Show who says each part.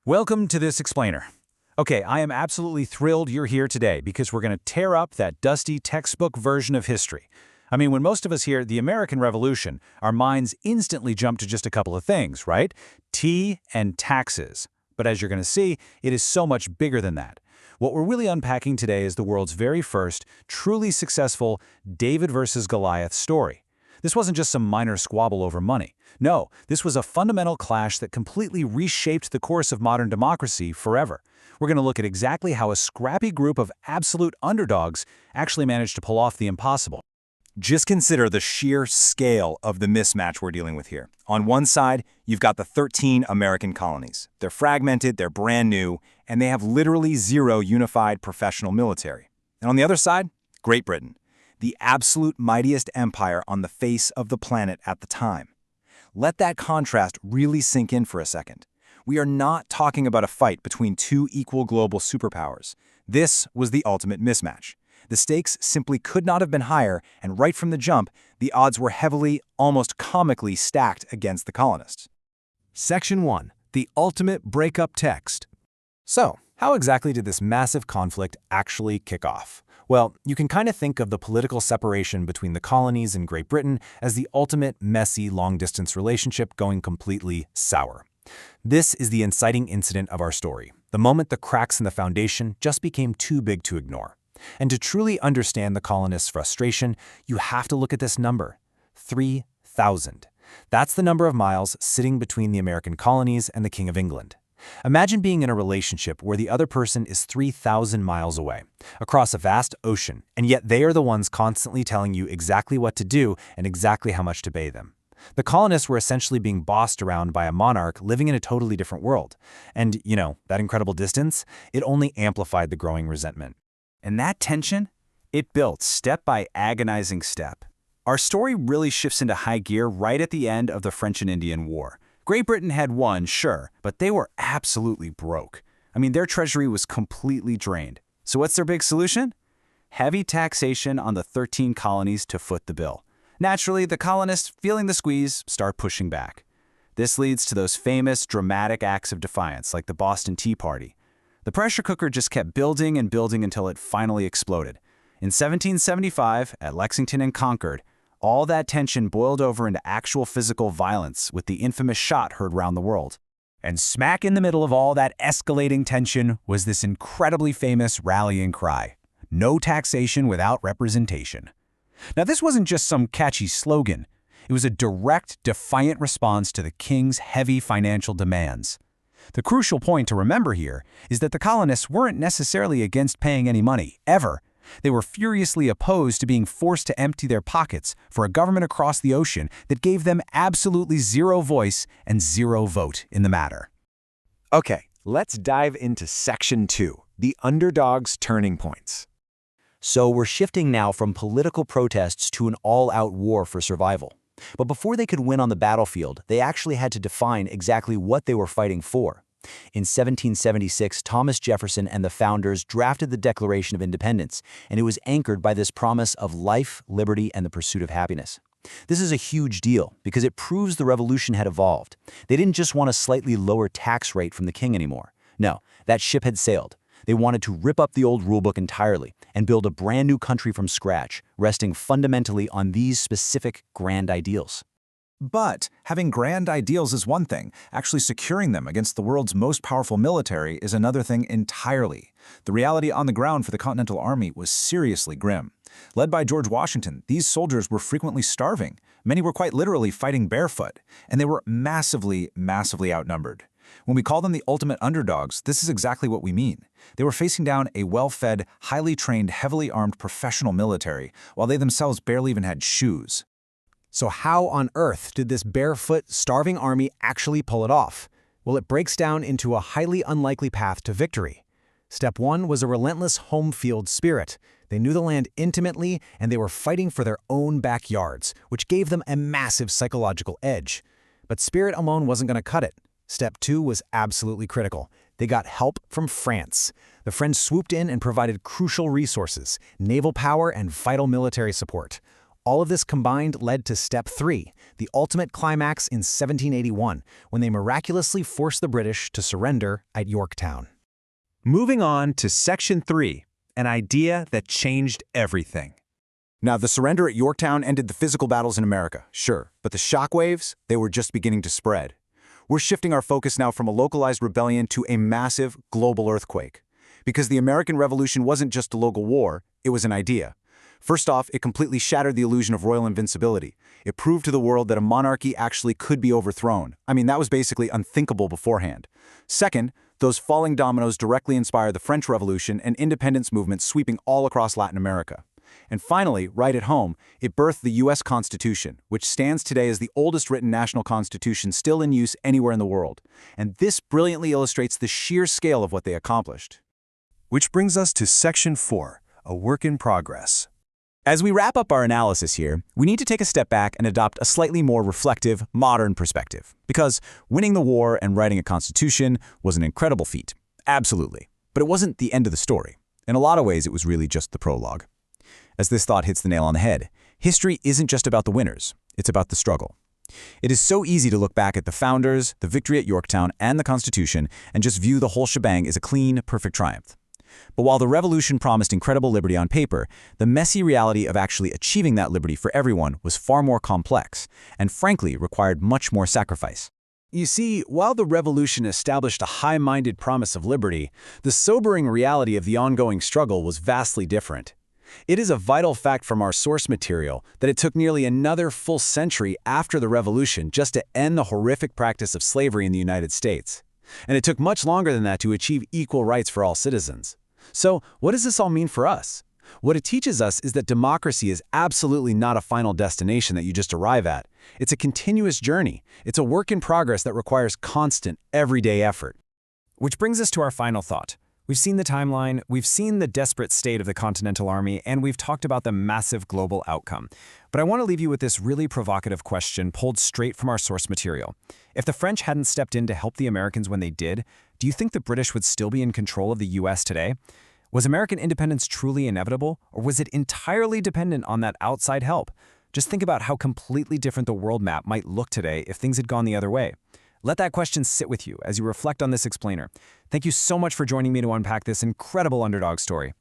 Speaker 1: Welcome to this explainer. Okay, I am absolutely thrilled you're here today because we're going to tear up that dusty textbook version of history. I mean, when most of us hear the American Revolution, our minds instantly jump to just a couple of things, right? Tea and taxes. But as you're going to see, it is so much bigger than that. What we're really unpacking today is the world's very first, truly successful David versus Goliath story. This wasn't just some minor squabble over money. No, this was a fundamental clash that completely reshaped the course of modern democracy forever. We're going to look at exactly how a scrappy group of absolute underdogs actually managed to pull off the impossible.
Speaker 2: Just consider the sheer scale of the mismatch we're dealing with here. On one side, you've got the 13 American colonies. They're fragmented, they're brand new, and they have literally zero unified professional military. And on the other side, Great Britain, the absolute mightiest empire on the face of the planet at the time. Let that contrast really sink in for a second. We are not talking about a fight between two equal global superpowers. This was the ultimate mismatch. The stakes simply could not have been higher, and right from the jump, the odds were heavily, almost comically stacked against the colonists.
Speaker 3: Section 1. The Ultimate Breakup Text. So, how exactly did this massive conflict actually kick off? Well, you can kind of think of the political separation between the colonies and Great Britain as the ultimate messy long-distance relationship going completely sour. This is the inciting incident of our story, the moment the cracks in the foundation just became too big to ignore. And to truly understand the colonists' frustration, you have to look at this number, 3,000. That's the number of miles sitting between the American colonies and the King of England. Imagine being in a relationship where the other person is 3,000 miles away, across a vast ocean, and yet they are the ones constantly telling you exactly what to do and exactly how much to pay them. The colonists were essentially being bossed around by a monarch living in a totally different world. And, that incredible distance, it only amplified the growing resentment.
Speaker 1: And that tension, it built step by agonizing step. Our story really shifts into high gear right at the end of the French and Indian War. Great Britain had won, sure, but they were absolutely broke. I mean, their treasury was completely drained. So what's their big solution? Heavy taxation on the 13 colonies to foot the bill. Naturally, the colonists, feeling the squeeze, start pushing back. This leads to those famous, dramatic acts of defiance, like the Boston Tea Party. The pressure cooker just kept building and building until it finally exploded. In 1775, at Lexington and Concord, all that tension boiled over into actual physical violence with the infamous shot heard round the world. And smack in the middle of all that escalating tension was this incredibly famous rallying cry: no taxation without representation. Now, this wasn't just some catchy slogan. It was a direct, defiant response to the king's heavy financial demands. The crucial point to remember here is that the colonists weren't necessarily against paying any money, ever. They were furiously opposed to being forced to empty their pockets for a government across the ocean that gave them absolutely zero voice and zero vote in the matter.
Speaker 2: Okay, let's dive into Section 2, the underdog's turning points.
Speaker 4: So we're shifting now from political protests to an all-out war for survival. But before they could win on the battlefield, they actually had to define exactly what they were fighting for. In 1776, Thomas Jefferson and the founders drafted the Declaration of Independence, and it was anchored by this promise of life, liberty, and the pursuit of happiness. This is a huge deal because it proves the revolution had evolved. They didn't just want a slightly lower tax rate from the king anymore. No, that ship had sailed. They wanted to rip up the old rulebook entirely and build a brand new country from scratch, resting fundamentally on these specific grand ideals.
Speaker 5: But having grand ideals is one thing. Actually securing them against the world's most powerful military is another thing entirely. The reality on the ground for the Continental Army was seriously grim. Led by George Washington, these soldiers were frequently starving. Many were quite literally fighting barefoot, and they were massively, massively outnumbered. When we call them the ultimate underdogs, this is exactly what we mean. They were facing down a well-fed, highly trained, heavily armed professional military, while they themselves barely even had shoes.
Speaker 3: So how on earth did this barefoot, starving army actually pull it off? Well, it breaks down into a highly unlikely path to victory. Step 1 was a relentless home field spirit. They knew the land intimately, and they were fighting for their own backyards, which gave them a massive psychological edge. But spirit alone wasn't going to cut it. Step 2 was absolutely critical. They got help from France. The French swooped in and provided crucial resources, naval power, and vital military support. All of this combined led to Step 3, the ultimate climax in 1781, when they miraculously forced the British to surrender at Yorktown.
Speaker 2: Moving on to Section 3, an idea that changed everything.
Speaker 1: Now, the surrender at Yorktown ended the physical battles in America, sure, but the shockwaves, they were just beginning to spread. We're shifting our focus now from a localized rebellion to a massive global earthquake. Because the American Revolution wasn't just a local war, it was an idea. First off, it completely shattered the illusion of royal invincibility. It proved to the world that a monarchy actually could be overthrown. I mean, that was basically unthinkable beforehand. Second, those falling dominoes directly inspired the French Revolution and independence movements sweeping all across Latin America. And finally, right at home, it birthed the U.S. Constitution, which stands today as the oldest written national constitution still in use anywhere in the world. And this brilliantly illustrates the sheer scale of what they accomplished.
Speaker 2: Which brings us to Section 4, a work in progress.
Speaker 1: As we wrap up our analysis here, we need to take a step back and adopt a slightly more reflective, modern perspective. Because winning the war and writing a constitution was an incredible feat. Absolutely. But it wasn't the end of the story. In a lot of ways, it was really just the prologue. As this thought hits the nail on the head, history isn't just about the winners, it's about the struggle. It is so easy to look back at the founders, the victory at Yorktown, and the Constitution, and just view the whole shebang as a clean, perfect triumph. But while the revolution promised incredible liberty on paper, the messy reality of actually achieving that liberty for everyone was far more complex, and frankly required much more sacrifice. You see, while the revolution established a high-minded promise of liberty, the sobering reality of the ongoing struggle was vastly different. It is a vital fact from our source material that it took nearly another full century after the revolution just to end the horrific practice of slavery in the United States. And it took much longer than that to achieve equal rights for all citizens. So, what does this all mean for us? What it teaches us is that democracy is absolutely not a final destination that you just arrive at. It's a continuous journey. It's a work in progress that requires constant, everyday effort.
Speaker 3: Which brings us to our final thought. We've seen the timeline, we've seen the desperate state of the Continental Army, and we've talked about the massive global outcome. But I want to leave you with this really provocative question pulled straight from our source material. If the French hadn't stepped in to help the Americans when they did, do you think the British would still be in control of the US today? Was American independence truly inevitable, or was it entirely dependent on that outside help? Just think about how completely different the world map might look today if things had gone the other way. Let that question sit with you as you reflect on this explainer. Thank you so much for joining me to unpack this incredible underdog story.